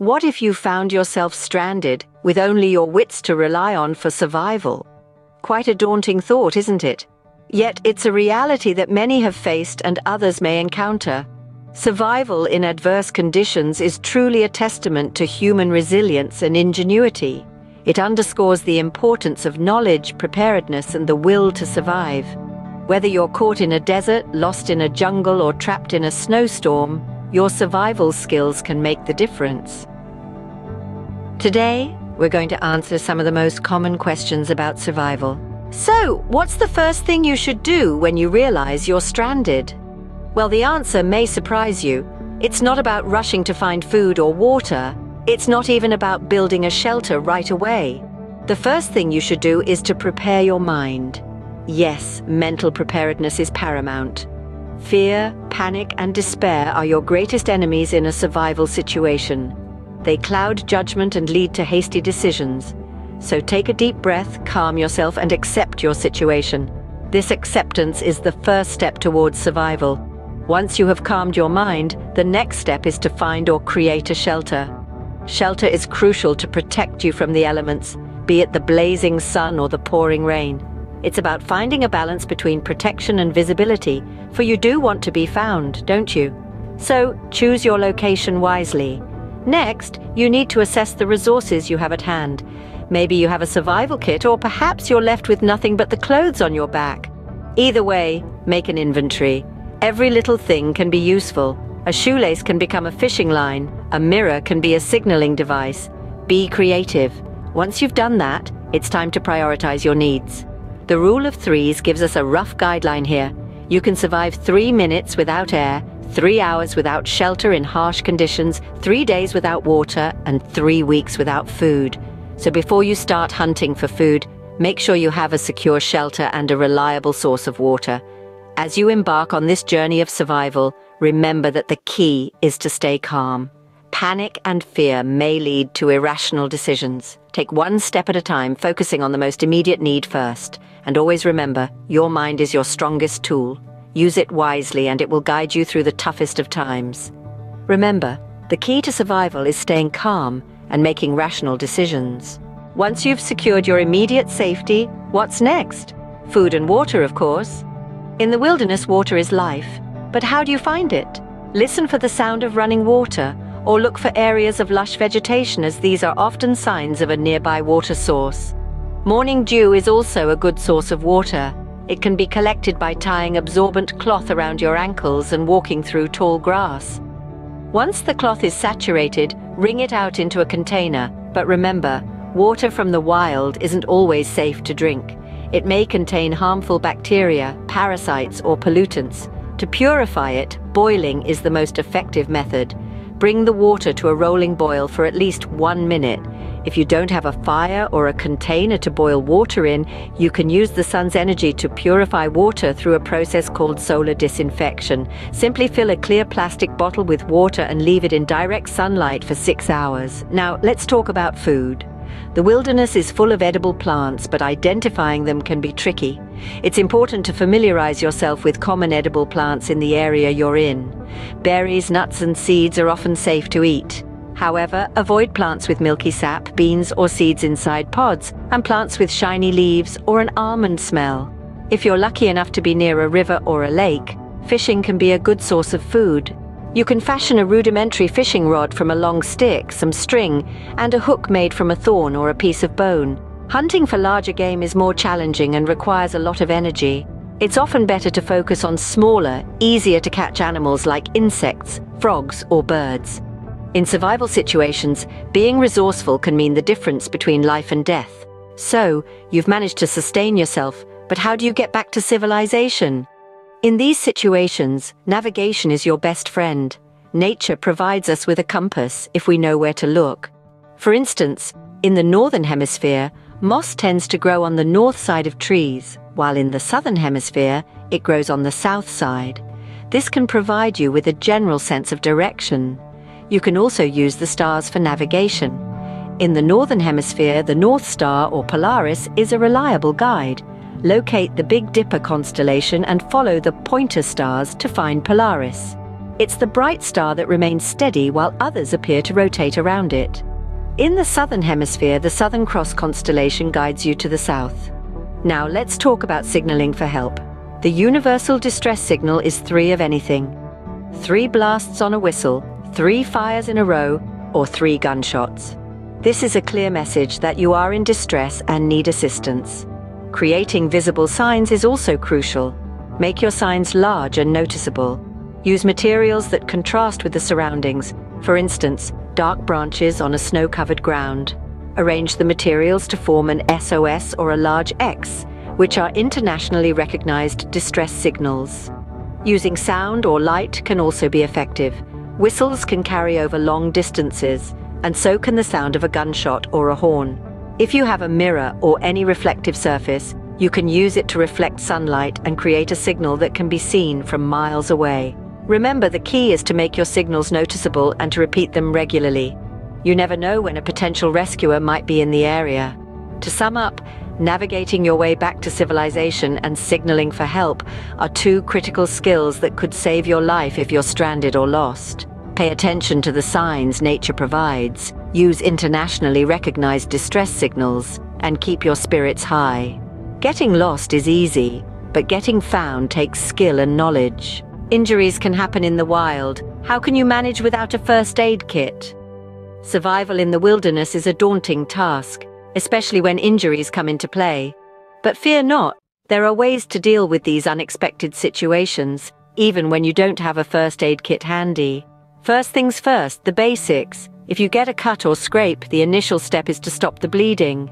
What if you found yourself stranded with only your wits to rely on for survival? Quite a daunting thought, isn't it? Yet it's a reality that many have faced and others may encounter. Survival in adverse conditions is truly a testament to human resilience and ingenuity. It underscores the importance of knowledge, preparedness, and the will to survive. Whether you're caught in a desert, lost in a jungle, or trapped in a snowstorm, your survival skills can make the difference. Today, we're going to answer some of the most common questions about survival. So, what's the first thing you should do when you realize you're stranded? Well, the answer may surprise you. It's not about rushing to find food or water. It's not even about building a shelter right away. The first thing you should do is to prepare your mind. Yes, mental preparedness is paramount. Fear, panic, and despair are your greatest enemies in a survival situation. They cloud judgment and lead to hasty decisions. So take a deep breath, calm yourself, and accept your situation. This acceptance is the first step towards survival. Once you have calmed your mind, the next step is to find or create a shelter. Shelter is crucial to protect you from the elements, be it the blazing sun or the pouring rain. It's about finding a balance between protection and visibility, for you do want to be found, don't you? So choose your location wisely. Next, you need to assess the resources you have at hand. Maybe you have a survival kit, or perhaps you're left with nothing but the clothes on your back. Either way, make an inventory. Every little thing can be useful. A shoelace can become a fishing line. A mirror can be a signaling device. Be creative. Once you've done that, it's time to prioritize your needs. The rule of threes gives us a rough guideline here. You can survive 3 minutes without air, 3 hours without shelter in harsh conditions, 3 days without water, and 3 weeks without food. So before you start hunting for food, make sure you have a secure shelter and a reliable source of water. As you embark on this journey of survival, remember that the key is to stay calm. Panic and fear may lead to irrational decisions. Take one step at a time, focusing on the most immediate need first. And always remember, your mind is your strongest tool. Use it wisely and it will guide you through the toughest of times. Remember, the key to survival is staying calm and making rational decisions. Once you've secured your immediate safety, what's next? Food and water, of course. In the wilderness, water is life. But how do you find it? Listen for the sound of running water, or look for areas of lush vegetation, as these are often signs of a nearby water source. Morning dew is also a good source of water. It can be collected by tying absorbent cloth around your ankles and walking through tall grass. Once the cloth is saturated, wring it out into a container. But remember, water from the wild isn't always safe to drink. It may contain harmful bacteria, parasites, or pollutants. To purify it, boiling is the most effective method. Bring the water to a rolling boil for at least 1 minute. If you don't have a fire or a container to boil water in, you can use the sun's energy to purify water through a process called solar disinfection. Simply fill a clear plastic bottle with water and leave it in direct sunlight for 6 hours. Now, let's talk about food. The wilderness is full of edible plants, but identifying them can be tricky. It's important to familiarize yourself with common edible plants in the area you're in. Berries, nuts, and seeds are often safe to eat. However, avoid plants with milky sap, beans or seeds inside pods, and plants with shiny leaves or an almond smell. If you're lucky enough to be near a river or a lake, fishing can be a good source of food. You can fashion a rudimentary fishing rod from a long stick, some string, and a hook made from a thorn or a piece of bone. Hunting for larger game is more challenging and requires a lot of energy. It's often better to focus on smaller, easier to catch animals like insects, frogs, or birds. In survival situations, being resourceful can mean the difference between life and death. So, you've managed to sustain yourself, but how do you get back to civilization? In these situations, navigation is your best friend. Nature provides us with a compass if we know where to look. For instance, in the northern hemisphere, moss tends to grow on the north side of trees, while in the southern hemisphere, it grows on the south side. This can provide you with a general sense of direction. You can also use the stars for navigation. In the northern hemisphere, the North Star or Polaris is a reliable guide. Locate the Big Dipper constellation and follow the pointer stars to find Polaris. It's the bright star that remains steady while others appear to rotate around it. In the southern hemisphere, the Southern Cross constellation guides you to the south. Now let's talk about signaling for help. The universal distress signal is 3 of anything. 3 blasts on a whistle, 3 fires in a row, or 3 gunshots. This is a clear message that you are in distress and need assistance. Creating visible signs is also crucial. Make your signs large and noticeable. Use materials that contrast with the surroundings, for instance, dark branches on a snow-covered ground. Arrange the materials to form an SOS or a large X, which are internationally recognized distress signals. Using sound or light can also be effective. Whistles can carry over long distances, and so can the sound of a gunshot or a horn. If you have a mirror or any reflective surface, you can use it to reflect sunlight and create a signal that can be seen from miles away. Remember, the key is to make your signals noticeable and to repeat them regularly. You never know when a potential rescuer might be in the area. To sum up, navigating your way back to civilization and signaling for help are 2 critical skills that could save your life if you're stranded or lost. Pay attention to the signs nature provides, use internationally recognized distress signals, and keep your spirits high. Getting lost is easy, but getting found takes skill and knowledge. Injuries can happen in the wild. How can you manage without a first aid kit? Survival in the wilderness is a daunting task, especially when injuries come into play. But fear not, there are ways to deal with these unexpected situations, even when you don't have a first aid kit handy. First things first, the basics. If you get a cut or scrape, the initial step is to stop the bleeding.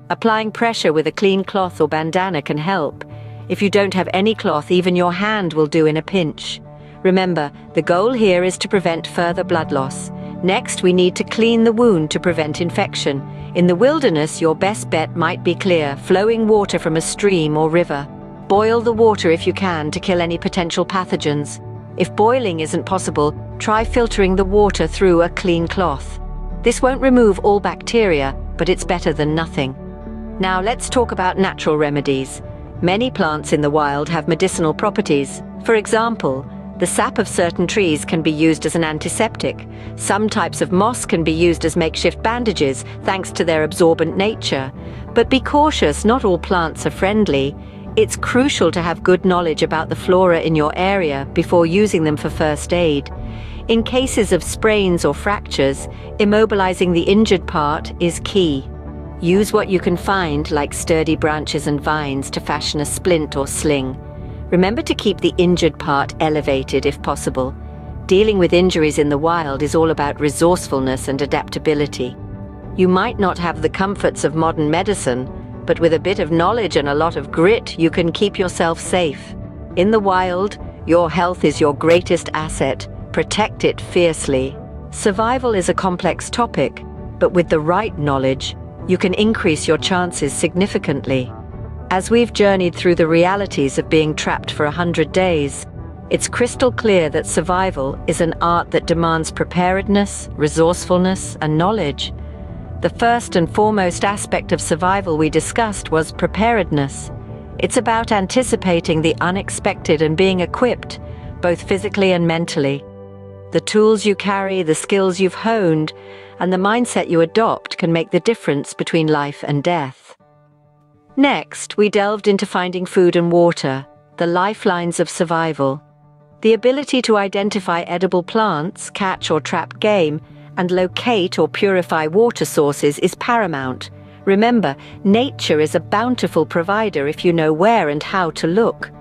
Applying pressure with a clean cloth or bandana can help. If you don't have any cloth, even your hand will do in a pinch. Remember, the goal here is to prevent further blood loss. Next, we need to clean the wound to prevent infection. In the wilderness, your best bet might be clear, flowing water from a stream or river. Boil the water if you can to kill any potential pathogens. If boiling isn't possible, try filtering the water through a clean cloth. This won't remove all bacteria, but it's better than nothing. Now let's talk about natural remedies. Many plants in the wild have medicinal properties. For example, the sap of certain trees can be used as an antiseptic. Some types of moss can be used as makeshift bandages, thanks to their absorbent nature. But be cautious, not all plants are friendly. It's crucial to have good knowledge about the flora in your area before using them for first aid. In cases of sprains or fractures, immobilizing the injured part is key. Use what you can find, like sturdy branches and vines, to fashion a splint or sling. Remember to keep the injured part elevated if possible. Dealing with injuries in the wild is all about resourcefulness and adaptability. You might not have the comforts of modern medicine, but with a bit of knowledge and a lot of grit, you can keep yourself safe. In the wild, your health is your greatest asset. Protect it fiercely. Survival is a complex topic, but with the right knowledge, you can increase your chances significantly. As we've journeyed through the realities of being trapped for 100 days, it's crystal clear that survival is an art that demands preparedness, resourcefulness, and knowledge. The first and foremost aspect of survival we discussed was preparedness. It's about anticipating the unexpected and being equipped, both physically and mentally. The tools you carry, the skills you've honed, and the mindset you adopt can make the difference between life and death. Next, we delved into finding food and water, the lifelines of survival. The ability to identify edible plants, catch or trap game, and locate or purify water sources is paramount. Remember, nature is a bountiful provider if you know where and how to look.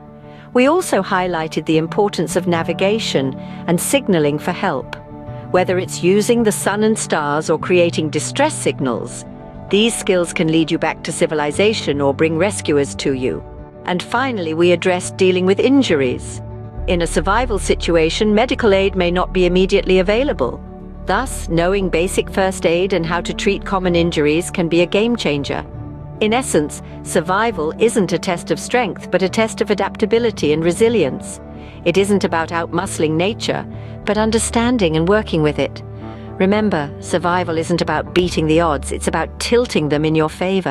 We also highlighted the importance of navigation and signaling for help. Whether it's using the sun and stars or creating distress signals, these skills can lead you back to civilization or bring rescuers to you. And finally, we addressed dealing with injuries. In a survival situation, medical aid may not be immediately available. Thus, knowing basic first aid and how to treat common injuries can be a game changer. In essence, survival isn't a test of strength, but a test of adaptability and resilience. It isn't about outmuscling nature, but understanding and working with it. Remember, survival isn't about beating the odds, it's about tilting them in your favor.